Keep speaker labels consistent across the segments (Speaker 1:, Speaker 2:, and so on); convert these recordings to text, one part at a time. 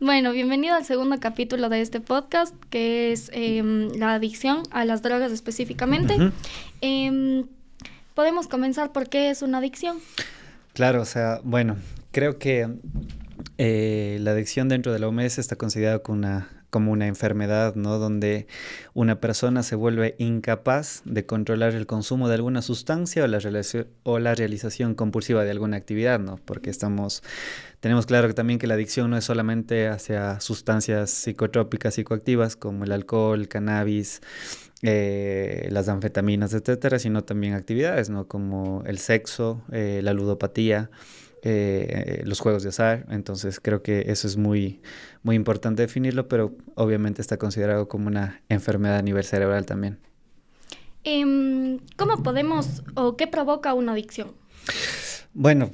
Speaker 1: Bueno, bienvenido al segundo capítulo de este podcast, que es la adicción a las drogas específicamente.
Speaker 2: Ujú.
Speaker 1: Em, Podemos comenzar por qué es una adicción.
Speaker 2: Claro, o sea, bueno, creo que la adicción dentro de la OMS está considerada como una enfermedad, ¿no? Donde una persona se vuelve incapaz de controlar el consumo de alguna sustancia o la realización compulsiva de alguna actividad, ¿no? Porque tenemos claro que también que la adicción no es solamente hacia sustancias psicotrópicas, psicoactivas, como el alcohol, el cannabis, las anfetaminas, etcétera, sino también actividades, ¿no? Como el sexo, la ludopatía, los juegos de azar. Entonces creo que eso es muy importante definirlo, pero obviamente está considerado como una enfermedad a nivel cerebral también.
Speaker 1: ¿Cómo podemos o qué provoca una adicción?
Speaker 2: Bueno,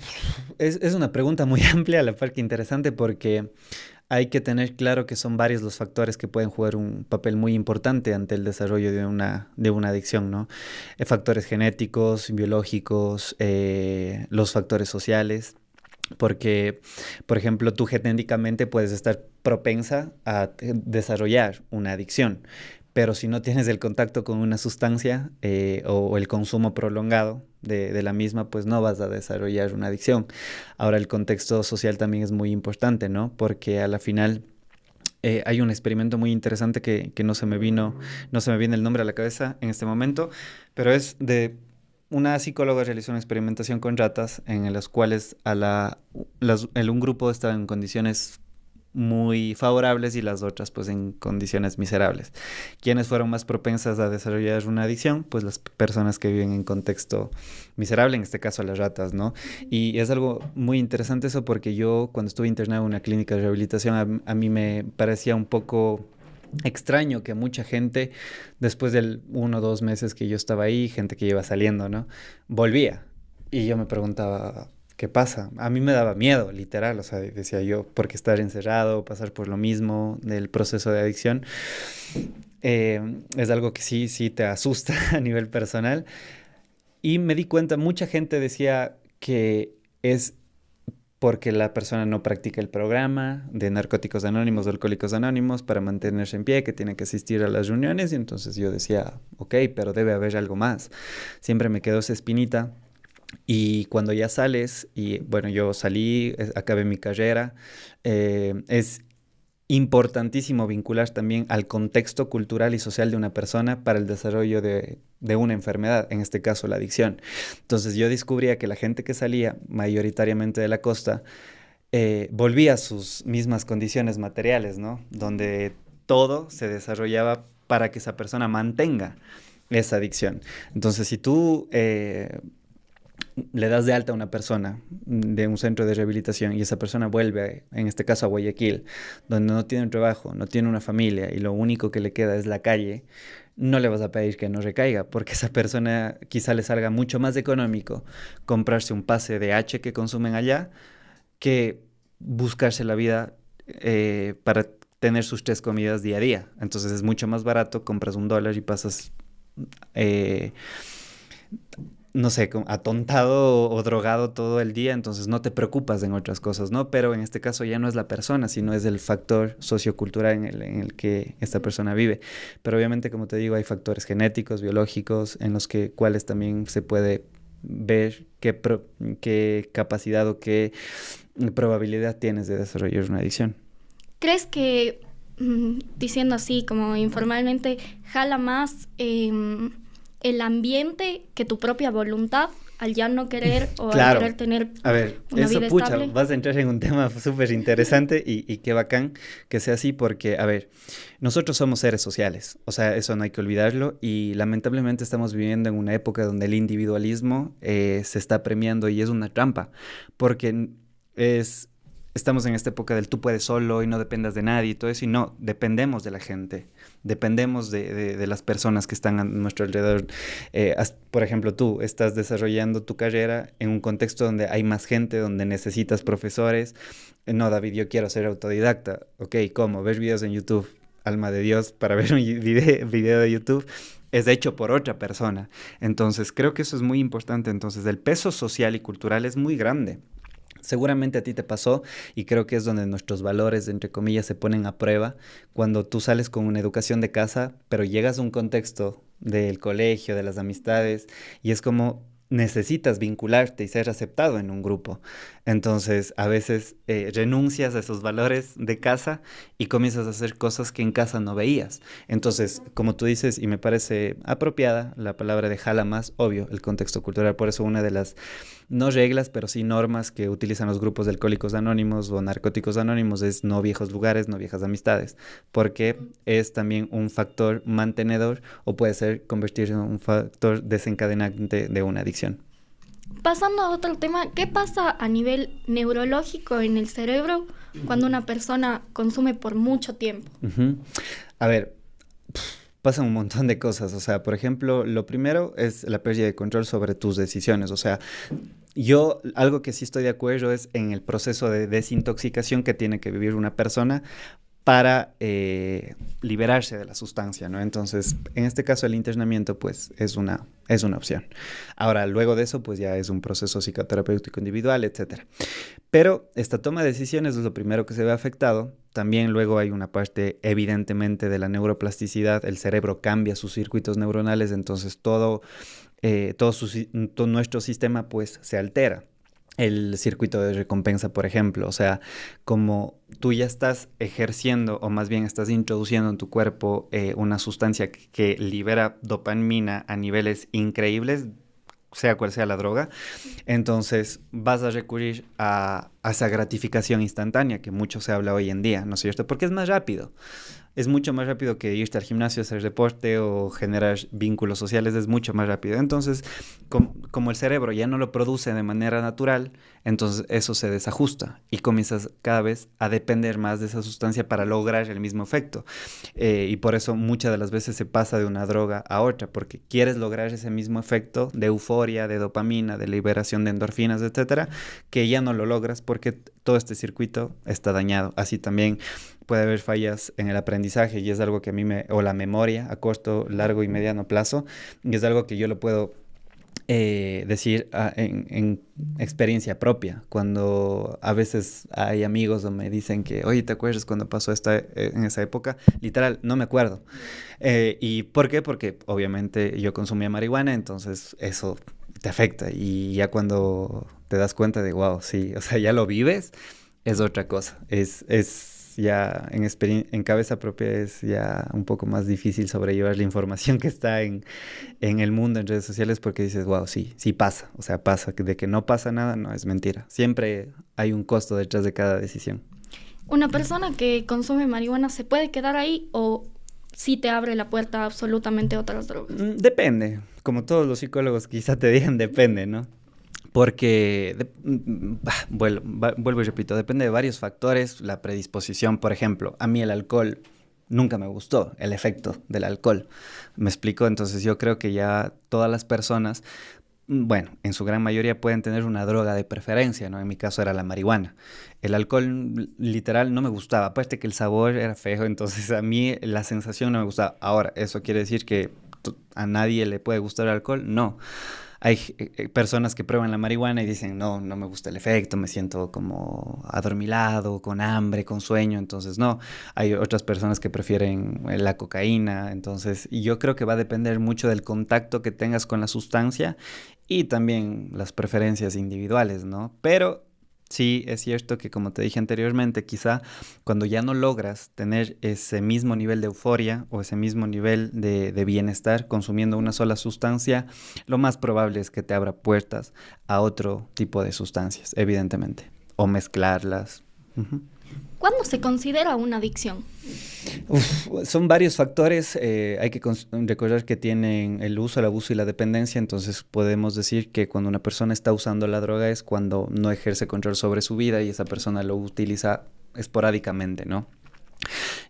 Speaker 2: es una pregunta muy amplia, a la par que interesante, porque hay que tener claro que son varios los factores que pueden jugar un papel muy importante ante el desarrollo de una adicción, ¿no? Factores genéticos, biológicos, los factores sociales. Porque, por ejemplo, tú genéticamente puedes estar propensa a desarrollar una adicción, pero si no tienes el contacto con una sustancia o el consumo prolongado de la misma, pues no vas a desarrollar una adicción. Ahora, el contexto social también es muy importante, ¿no? Porque a la final hay un experimento muy interesante que no se me viene el nombre a la cabeza en este momento, pero es de una psicóloga realizó una experimentación con ratas en las cuales un grupo estaba en condiciones muy favorables y las otras pues en condiciones miserables. ¿Quiénes fueron más propensas a desarrollar una adicción? Pues las personas que viven en contexto miserable, en este caso las ratas, ¿no? Y es algo muy interesante eso porque yo cuando estuve internado en una clínica de rehabilitación a mí me parecía un poco extraño que mucha gente, después del 1 o 2 meses que yo estaba ahí, gente que iba saliendo, ¿no? Volvía. Y yo me preguntaba, ¿qué pasa? A mí me daba miedo, literal, o sea, decía yo, porque estar encerrado, pasar por lo mismo del proceso de adicción, es algo que sí te asusta a nivel personal. Y me di cuenta, mucha gente decía que es porque la persona no practica el programa de Narcóticos Anónimos o Alcohólicos Anónimos para mantenerse en pie, que tiene que asistir a las reuniones. Y entonces yo decía, ok, pero debe haber algo más. Siempre me quedó esa espinita. Y cuando ya sales, y bueno, yo salí, acabé mi carrera, es importantísimo vincular también al contexto cultural y social de una persona para el desarrollo de una enfermedad, en este caso la adicción. Entonces yo descubría que la gente que salía mayoritariamente de la costa volvía a sus mismas condiciones materiales, ¿no? Donde todo se desarrollaba para que esa persona mantenga esa adicción. Entonces, si tú le das de alta a una persona de un centro de rehabilitación y esa persona vuelve, en este caso a Guayaquil, donde no tiene un trabajo, no tiene una familia y lo único que le queda es la calle, no le vas a pedir que no recaiga, porque esa persona quizá le salga mucho más económico comprarse un pase de H que consumen allá que buscarse la vida para tener sus 3 comidas día a día. Entonces es mucho más barato, compras $1 y pasas eh, no sé, atontado o drogado todo el día, entonces no te preocupas en otras cosas, ¿no? Pero en este caso ya no es la persona, sino es el factor sociocultural en el que esta persona vive. Pero obviamente, como te digo, hay factores genéticos, biológicos, en los cuales también se puede ver qué capacidad o qué probabilidad tienes de desarrollar una adicción.
Speaker 1: ¿Crees que, diciendo así como informalmente, jala más el ambiente que tu propia voluntad al ya no querer o al
Speaker 2: Claro.
Speaker 1: querer tener
Speaker 2: A ver,
Speaker 1: una
Speaker 2: eso
Speaker 1: vida
Speaker 2: pucha,
Speaker 1: estable?
Speaker 2: vas a entrar en un tema súper interesante y qué bacán que sea así porque, a ver, nosotros somos seres sociales, o sea, eso no hay que olvidarlo y lamentablemente estamos viviendo en una época donde el individualismo se está premiando y es una trampa, porque es, estamos en esta época del tú puedes solo y no dependas de nadie y todo eso, y no, dependemos de la gente, dependemos de las personas que están a nuestro alrededor. Por ejemplo, tú estás desarrollando tu carrera en un contexto donde hay más gente, donde necesitas profesores. No, David, yo quiero ser autodidacta. Ok, ¿cómo? Ver videos en YouTube. Alma de Dios, para ver un video de YouTube es hecho por otra persona. Entonces, creo que eso es muy importante. Entonces, el peso social y cultural es muy grande. Seguramente a ti te pasó y creo que es donde nuestros valores, entre comillas, se ponen a prueba cuando tú sales con una educación de casa, pero llegas a un contexto del colegio, de las amistades, y es como necesitas vincularte y ser aceptado en un grupo. Entonces, a veces renuncias a esos valores de casa y comienzas a hacer cosas que en casa no veías. Entonces, como tú dices, y me parece apropiada la palabra de jala más, obvio, el contexto cultural. Por eso una de las no reglas, pero sí normas que utilizan los grupos de alcohólicos anónimos o narcóticos anónimos es no viejos lugares, no viejas amistades, porque es también un factor mantenedor o puede ser convertirse en un factor desencadenante de una adicción.
Speaker 1: Pasando a otro tema, ¿qué pasa a nivel neurológico en el cerebro cuando una persona consume por mucho tiempo?
Speaker 2: Uh-huh. A ver, pasan un montón de cosas. O sea, por ejemplo, lo primero es la pérdida de control sobre tus decisiones. O sea, yo algo que sí estoy de acuerdo es en el proceso de desintoxicación que tiene que vivir una persona para liberarse de la sustancia, ¿no? Entonces, en este caso, el internamiento, pues, es una opción. Ahora, luego de eso, pues, ya es un proceso psicoterapéutico individual, etcétera. Pero esta toma de decisiones es lo primero que se ve afectado. También luego hay una parte, evidentemente, de la neuroplasticidad. El cerebro cambia sus circuitos neuronales, entonces todo nuestro sistema, pues, se altera. El circuito de recompensa, por ejemplo, o sea, como tú ya estás ejerciendo o más bien estás introduciendo en tu cuerpo una sustancia que libera dopamina a niveles increíbles, sea cual sea la droga, entonces vas a recurrir a esa gratificación instantánea que mucho se habla hoy en día, ¿no es cierto? Porque es más rápido. Es mucho más rápido que irte al gimnasio, hacer deporte o generar vínculos sociales, es mucho más rápido. Entonces, como el cerebro ya no lo produce de manera natural, entonces eso se desajusta y comienzas cada vez a depender más de esa sustancia para lograr el mismo efecto. Y por eso muchas de las veces se pasa de una droga a otra, porque quieres lograr ese mismo efecto de euforia, de dopamina, de liberación de endorfinas, etcétera, que ya no lo logras porque todo este circuito está dañado. Así también puede haber fallas en el aprendizaje y es algo que a mí o la memoria a corto, largo y mediano plazo, y es algo que yo lo puedo decir en experiencia propia, cuando a veces hay amigos o me dicen que, oye, ¿te acuerdas cuando pasó en esa época? Literal, no me acuerdo. ¿Y por qué? Porque obviamente yo consumía marihuana, entonces eso te afecta y ya cuando te das cuenta de, wow, sí, o sea, ya lo vives, es otra cosa, es ya en cabeza propia es ya un poco más difícil sobrellevar la información que está en el mundo, en redes sociales, porque dices, wow, sí, sí pasa. O sea, pasa. De que no pasa nada, no, es mentira. Siempre hay un costo detrás de cada decisión.
Speaker 1: ¿Una persona que consume marihuana se puede quedar ahí o sí te abre la puerta a absolutamente otras drogas?
Speaker 2: Depende. Como todos los psicólogos quizá te digan, depende, ¿no? Porque, vuelvo y repito, depende de varios factores, la predisposición, por ejemplo, a mí el alcohol nunca me gustó, el efecto del alcohol, ¿me explico? Entonces yo creo que ya todas las personas, bueno, en su gran mayoría pueden tener una droga de preferencia, ¿no? En mi caso era la marihuana. El alcohol literal no me gustaba, aparte que el sabor era feo, entonces a mí la sensación no me gustaba. Ahora, ¿eso quiere decir que a nadie le puede gustar el alcohol? No. Hay personas que prueban la marihuana y dicen, no, no me gusta el efecto, me siento como adormilado, con hambre, con sueño, entonces no. Hay otras personas que prefieren la cocaína, entonces, y yo creo que va a depender mucho del contacto que tengas con la sustancia y también las preferencias individuales, ¿no? Pero sí, es cierto que como te dije anteriormente, quizá cuando ya no logras tener ese mismo nivel de euforia o ese mismo nivel de bienestar consumiendo una sola sustancia, lo más probable es que te abra puertas a otro tipo de sustancias, evidentemente, o mezclarlas. Uh-huh.
Speaker 1: ¿Cuándo se considera una adicción?
Speaker 2: Son varios factores, hay que recordar que tienen el uso, el abuso y la dependencia, entonces podemos decir que cuando una persona está usando la droga es cuando no ejerce control sobre su vida y esa persona lo utiliza esporádicamente, ¿no?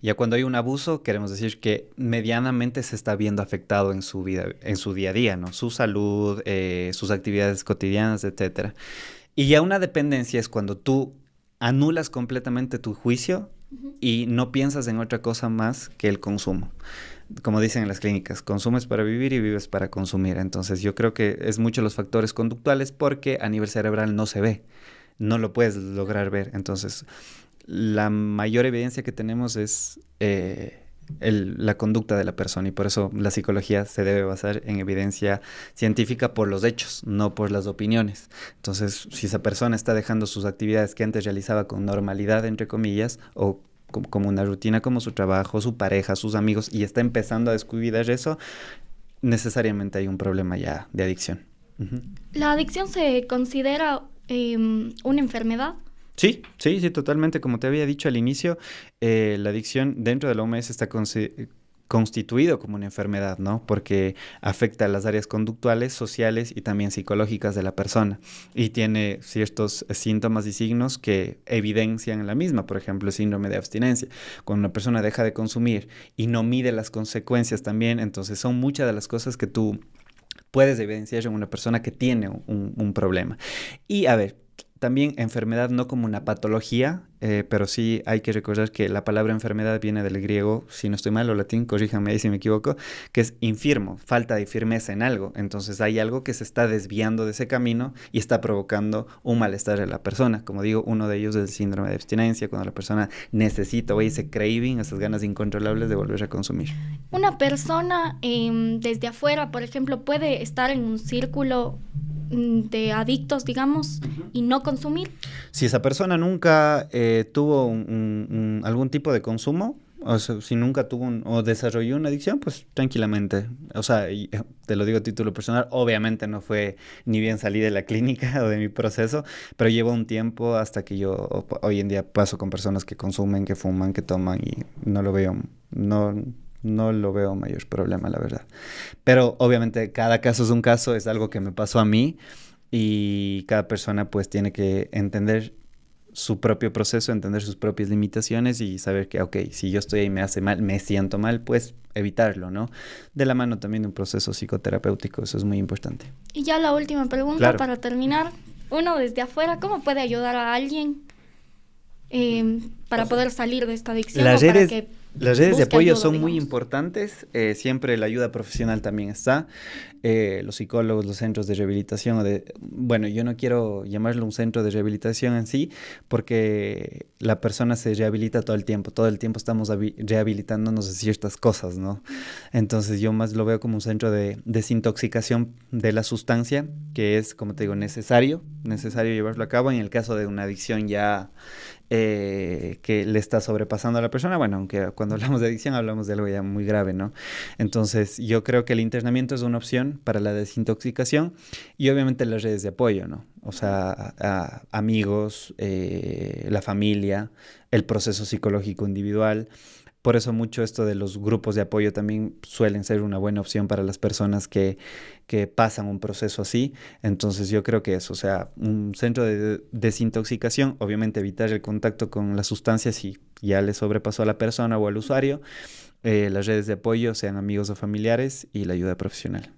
Speaker 2: Ya cuando hay un abuso, queremos decir que medianamente se está viendo afectado en su vida, en su día a día, ¿no? Su salud, sus actividades cotidianas, etcétera. Y ya una dependencia es cuando tú anulas completamente tu juicio y no piensas en otra cosa más que el consumo. Como dicen en las clínicas, consumes para vivir y vives para consumir. Entonces yo creo que es mucho los factores conductuales porque a nivel cerebral no se ve. no lo puedes lograr ver. Entonces, la mayor evidencia que tenemos es la conducta de la persona, y por eso la psicología se debe basar en evidencia científica por los hechos, no por las opiniones. Entonces, si esa persona está dejando sus actividades que antes realizaba con normalidad, entre comillas, o como una rutina, como su trabajo, su pareja, sus amigos, y está empezando a descuidar eso, necesariamente hay un problema ya de adicción.
Speaker 1: ¿La adicción se considera una enfermedad?
Speaker 2: Sí, sí, sí, totalmente. Como te había dicho al inicio, la adicción dentro de la OMS está constituido como una enfermedad, ¿no? Porque afecta a las áreas conductuales, sociales y también psicológicas de la persona. Y tiene ciertos síntomas y signos que evidencian la misma. Por ejemplo, el síndrome de abstinencia. Cuando una persona deja de consumir y no mide las consecuencias también, entonces son muchas de las cosas que tú puedes evidenciar en una persona que tiene un problema. Y a ver, también enfermedad no como una patología, pero sí hay que recordar que la palabra enfermedad viene del griego, si no estoy mal, o latín, corríjanme ahí si me equivoco, que es infirmo, falta de firmeza en algo. Entonces hay algo que se está desviando de ese camino y está provocando un malestar en la persona. Como digo, uno de ellos es el síndrome de abstinencia, cuando la persona necesita o ese craving, esas ganas incontrolables de volver a consumir.
Speaker 1: Una persona desde afuera, por ejemplo, puede estar en un círculo de adictos, digamos, y no consumir.
Speaker 2: Si esa persona nunca tuvo algún tipo de consumo, o sea, si nunca tuvo o desarrolló una adicción, pues tranquilamente. O sea, te lo digo a título personal, obviamente no fue ni bien salí de la clínica o de mi proceso, pero llevó un tiempo hasta que yo hoy en día paso con personas que consumen, que fuman, que toman, y no lo veo, no lo veo mayor problema, la verdad. Pero obviamente cada caso es un caso, es algo que me pasó a mí, y cada persona pues tiene que entender su propio proceso, entender sus propias limitaciones y saber que, ok, si yo estoy ahí y me hace mal, me siento mal, pues evitarlo, ¿no? De la mano también de un proceso psicoterapéutico, eso es muy importante.
Speaker 1: Y ya la última pregunta, claro, para terminar. Uno desde afuera, ¿cómo puede ayudar a alguien para poder salir de esta adicción?
Speaker 2: Las redes de apoyo
Speaker 1: ayuda,
Speaker 2: son
Speaker 1: digamos,
Speaker 2: muy importantes. Siempre la ayuda profesional también está. Los psicólogos, los centros de rehabilitación. Bueno, yo no quiero llamarlo un centro de rehabilitación en sí, porque la persona se rehabilita todo el tiempo. Todo el tiempo estamos rehabilitándonos de ciertas cosas, ¿no? Entonces yo más lo veo como un centro de desintoxicación de la sustancia, que es, como te digo, necesario llevarlo a cabo en el caso de una adicción ya que le está sobrepasando a la persona. Bueno, aunque cuando hablamos de adicción hablamos de algo ya muy grave, ¿no? Entonces yo creo que el internamiento es una opción para la desintoxicación, y obviamente las redes de apoyo, ¿no? O sea, amigos, la familia, el proceso psicológico individual. Por eso mucho esto de los grupos de apoyo también suelen ser una buena opción para las personas que pasan un proceso así. Entonces yo creo que eso, o sea, un centro de desintoxicación, obviamente evitar el contacto con las sustancias si ya le sobrepasó a la persona o al usuario, las redes de apoyo, sean amigos o familiares, y la ayuda profesional.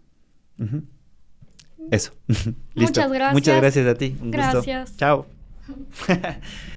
Speaker 2: Eso. Listo.
Speaker 1: Muchas gracias.
Speaker 2: Muchas gracias a ti. Un
Speaker 1: Gracias.
Speaker 2: gusto. Chao.